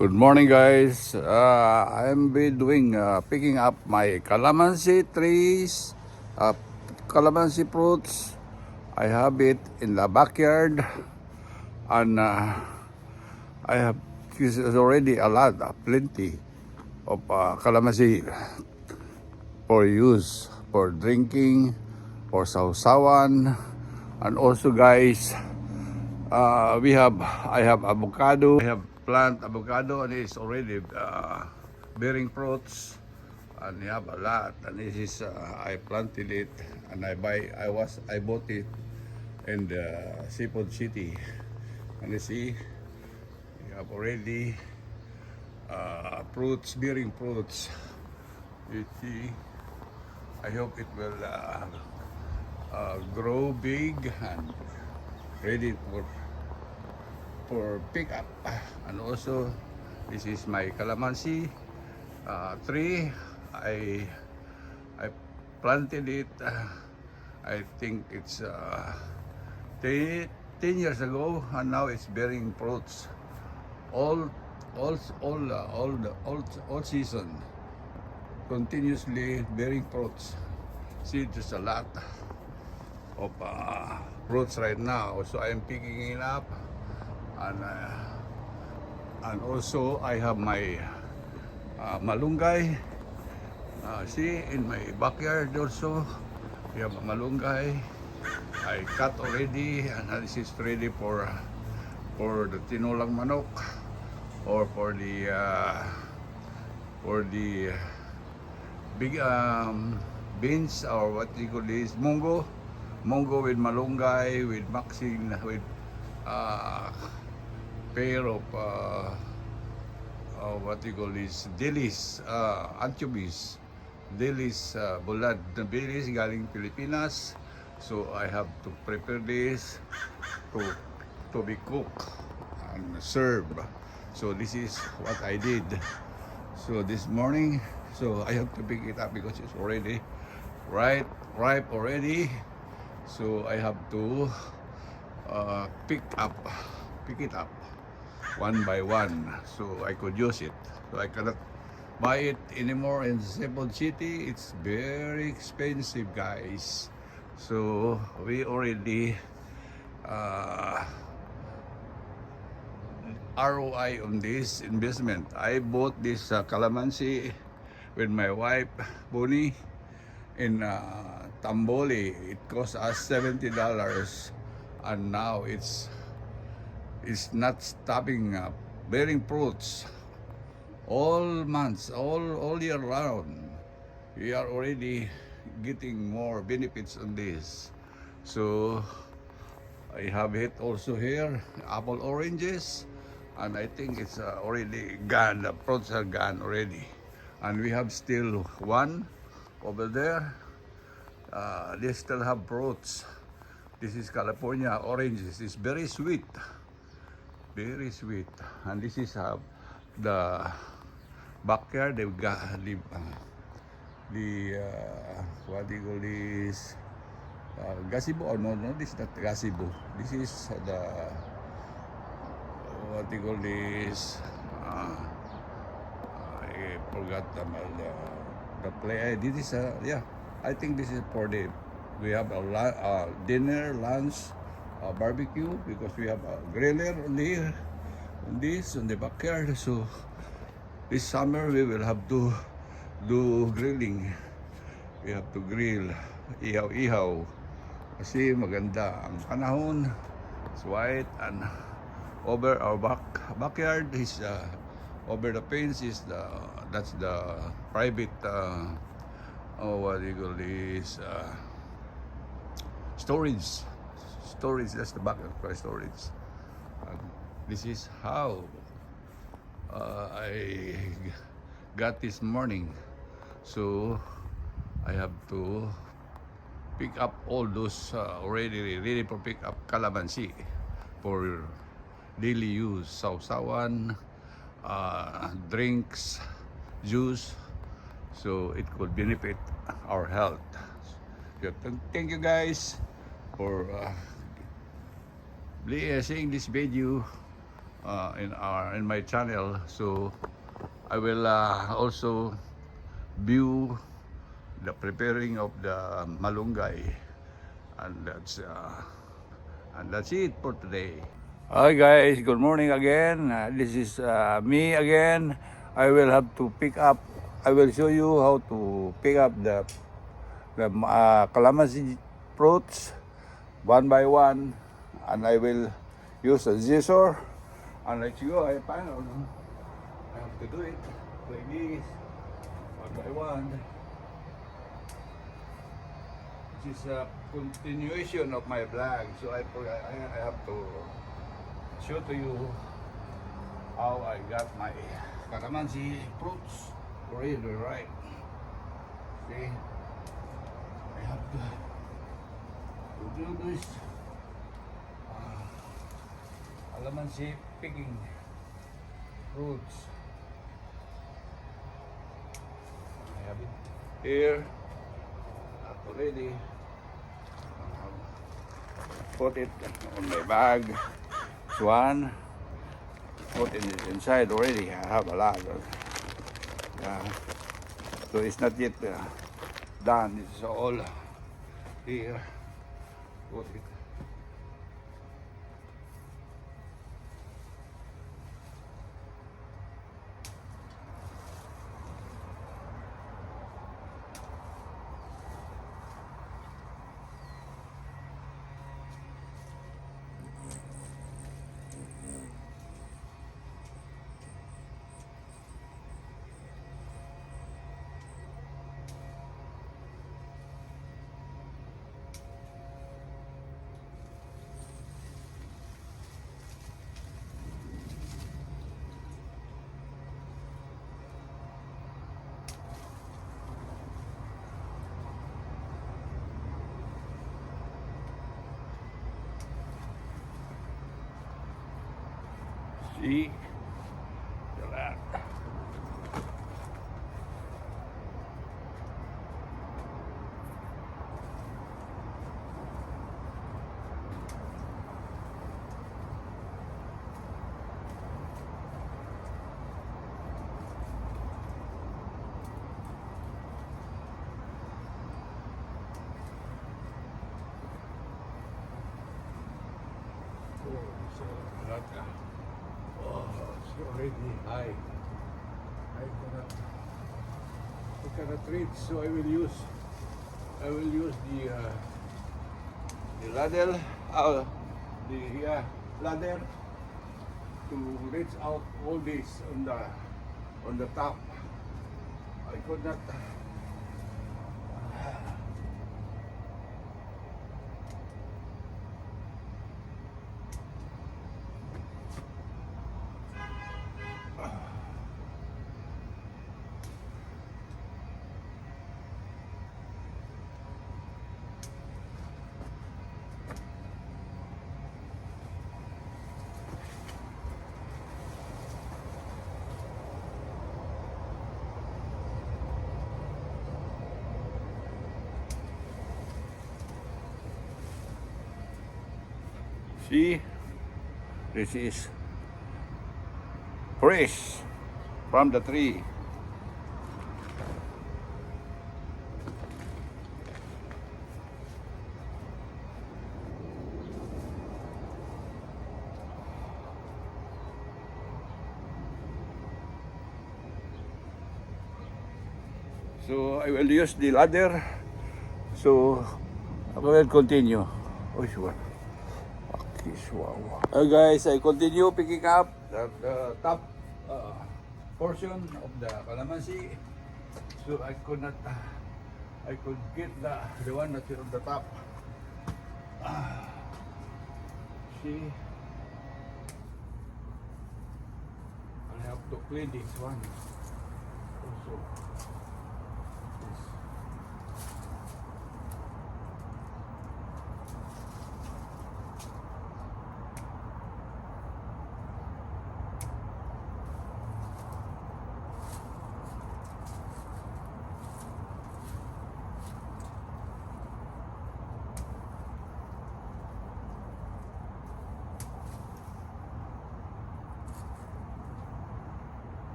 Good morning, guys. I'm be doing picking up my calamansi trees, calamansi fruits. I have it in the backyard, and I have this is already a lot, plenty of calamansi for use, for drinking, for sausawan, and also, guys, I have avocado. I have plant avocado and it's already bearing fruits, and we have a lot. And this is I planted it and I bought it in the Seafood City. And you see, we have already fruits, bearing fruits. You see, I hope it will grow big and ready for pick up. And also, this is my calamansi tree. I planted it, I think it's 10 years ago, and now it's bearing fruits all season, continuously bearing fruits. See, there's a lot of fruits right now, so I'm picking it up. And also I have my malunggay. See, in my backyard also we have a malunggay. I cut already, and this is ready for the tinolang manok, or for the big beans, or what you call this, mungo with malunggay, with mixing with pair of what you call this, dilis, anchovies, dilis, bulad na dilis galing Pilipinas. So I have to prepare this to be cooked and served. So this is what I did. So this morning, so I have to pick it up because it's already ripe already. So I have to pick it up one by one, so I could use it. So I cannot buy it anymore in Seafood City. It's very expensive, guys. So we already ROI on this investment. I bought this calamansi with my wife Bonnie in Tamboli. It cost us $70, and now it's not stopping bearing fruits all months, all year round. We are already getting more benefits on this. So I have it also here, apple oranges, and I think it's already gone. The fruits are gone already, and we have still one over there. They still have fruits. This is California oranges. It's very sweet. Very sweet. And this is the backyard. They've got the what do you call this, gazebo. Oh, no, this is not gazebo. This is the what do you call this, I forgot the play. This is yeah, I think this is for the, we have a dinner, lunch, barbecue, because we have a griller on the backyard. So this summer we will have to do grilling. We have to grill, ihaw kasi maganda ang panahon. It's white, and over our backyard is over the fence is that's the private what do you call this, storage. That's the backup for storage. This is how I got this morning. So I have to pick up all those already ready for pick up calamansi for daily use, sausawan, drinks, juice. So it could benefit our health. Thank you, guys, for seeing this video. in my channel. So I will also view the preparing of the malunggay, and that's it for today. Hi guys, good morning again. This is me again. I will have to pick up. I will show you how to pick up the calamansi fruits one by one, and I will use a scissor. And like you, I have to do it like this, one by one. This is a continuation of my vlog, so I have to show to you how I got my calamansi fruits ready, right? See, I have to do this calamansi picking fruits. I have it here already. Put it on my bag. This one, put it inside already. I have a lot. So it's not yet done. It's all here. Put it. See? Look at that. Oh, it's already high. I cannot reach, so I will use the ladder, ladder to reach out all this on the top. I could not. See, this is fresh from the tree. So I will use the ladder. So I will continue. Oh, sure. Wow. Guys, I continue picking up the top portion of the calamansi. So I could get the one that's on the top. See, I have to clean this one also.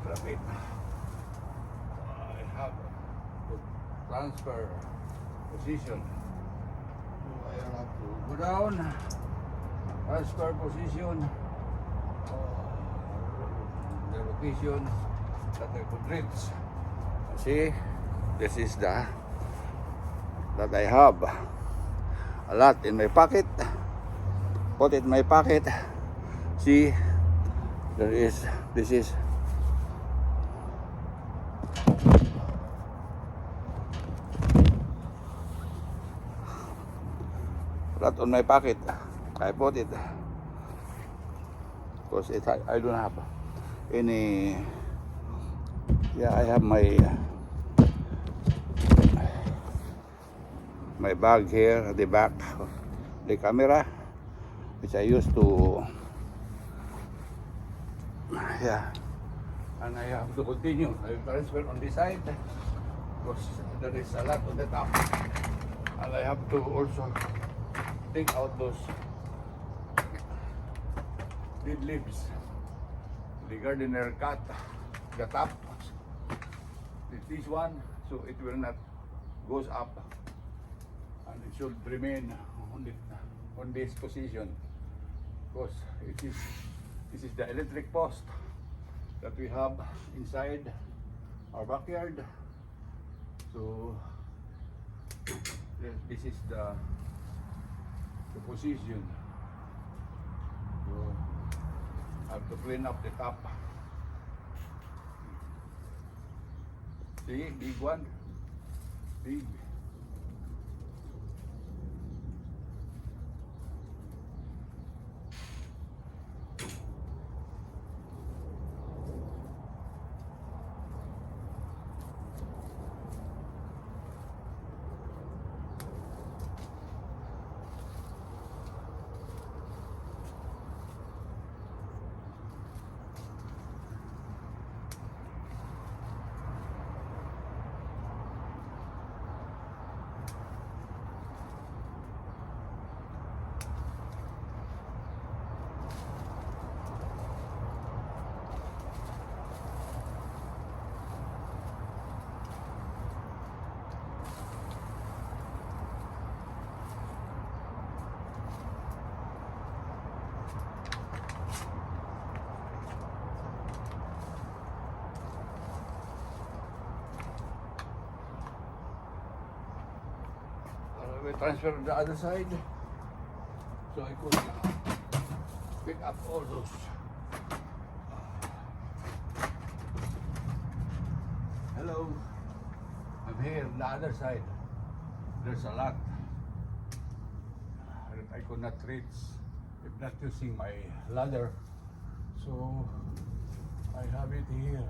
Rapid. I have to transfer position. So I have to go down, transfer position, the location that I could reach. See, this is the that I have a lot in my pocket. Put it in my pocket. See, this is a lot on my pocket. I put it because I don't have any. Yeah, I have my bag here at the back of the camera, which I used to, yeah, and I have to continue. I will transfer on this side because there is a lot on the top, and I have to also take out those dead leaves. The gardener cut the top, this one, so it will not goes up, and it should remain on this position, because this is the electric post that we have inside our backyard. So this is the position. So I have to clean up the top. See, big one, big. We transfer to the other side, so I could pick up all those. Hello, I'm here on the other side. There's a lot that I could not reach if not using my ladder, so I have it here.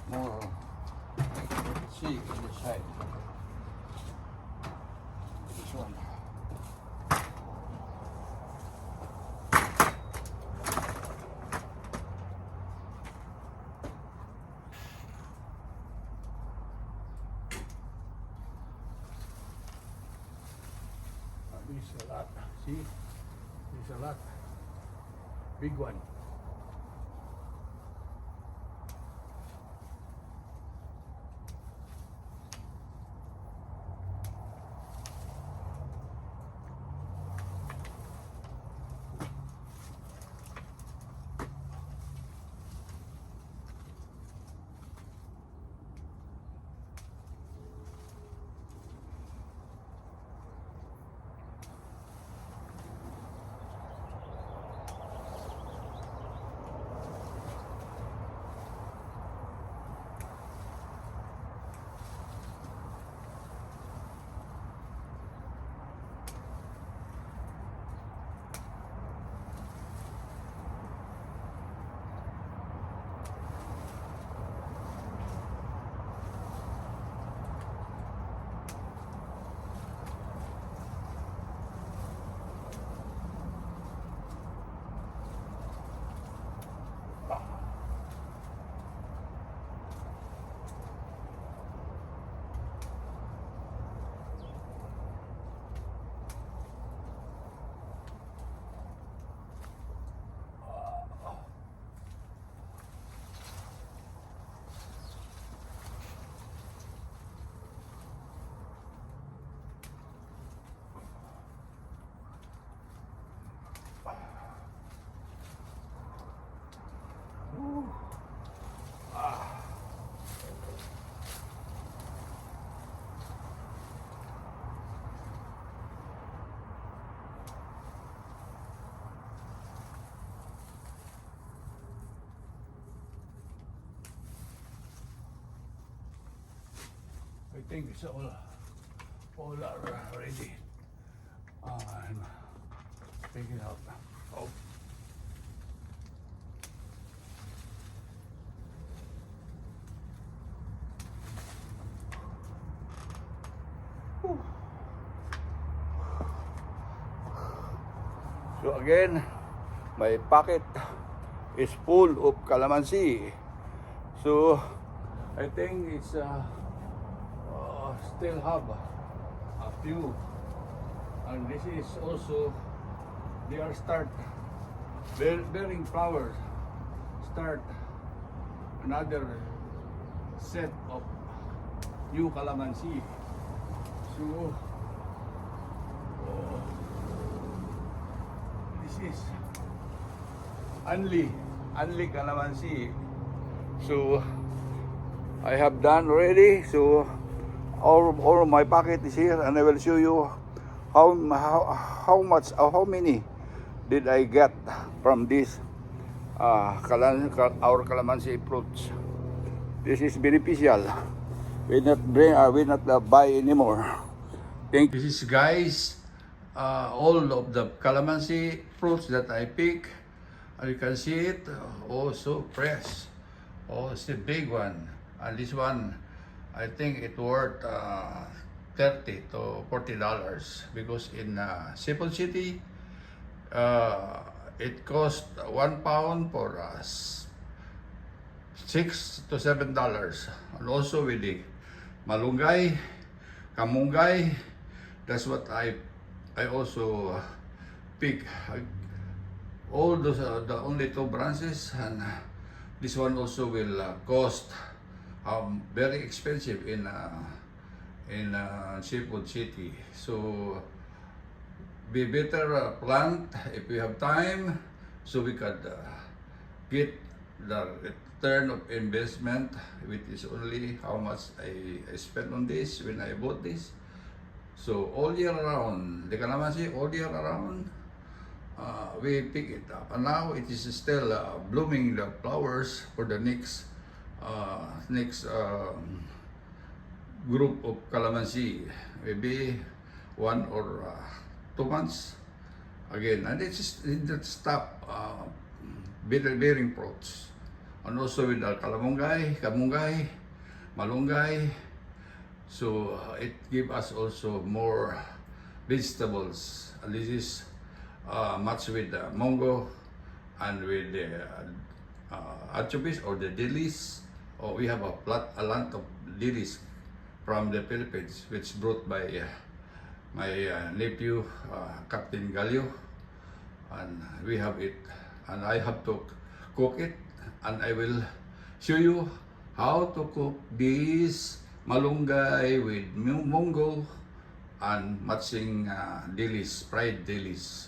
More. Let's see on this side. This one. This a lot. See? This a lot. Big one. I think it's all are ready. I'm taking out. Oh. So again, my pocket is full of calamansi. So I think it's still have a few, and this is also they are start bearing flowers. Start another set of new calamansi. So this is only calamansi. So I have done already. So all of my packet is here, and I will show you how much or how many did I get from this our calamansi fruits. This is beneficial. We not buy anymore. Thank you. This is, guys, all of the calamansi fruits that I pick. You can see it. Oh, so fresh. Oh, it's a big one. And this one, I think it worth $30 to $40 because in Cebu City, it cost 1 pound for $6 to $7, and also with the malunggay, kamunggay. That's what I also pick. All those are the only 2 branches, and this one also will cost very expensive in Seafood City. So we better plant if we have time, so we could get the return of investment, which is only how much I spent on this when I bought this. So all year round, the calamansi all year around, we pick it up, and now it is still blooming the flowers for the next group of calamansi, maybe 1 or 2 months again, and it stop bearing fruits, and also with the kamunggay, malunggay. So it give us also more vegetables. And this is much with the mongo and with the anchovies or the dilis. Oh, we have a lot of dilis from the Philippines, which brought by my nephew, Captain Galio, and we have it, and I have to cook it, and I will show you how to cook this malunggay with munggo and matching dilis, fried dilis.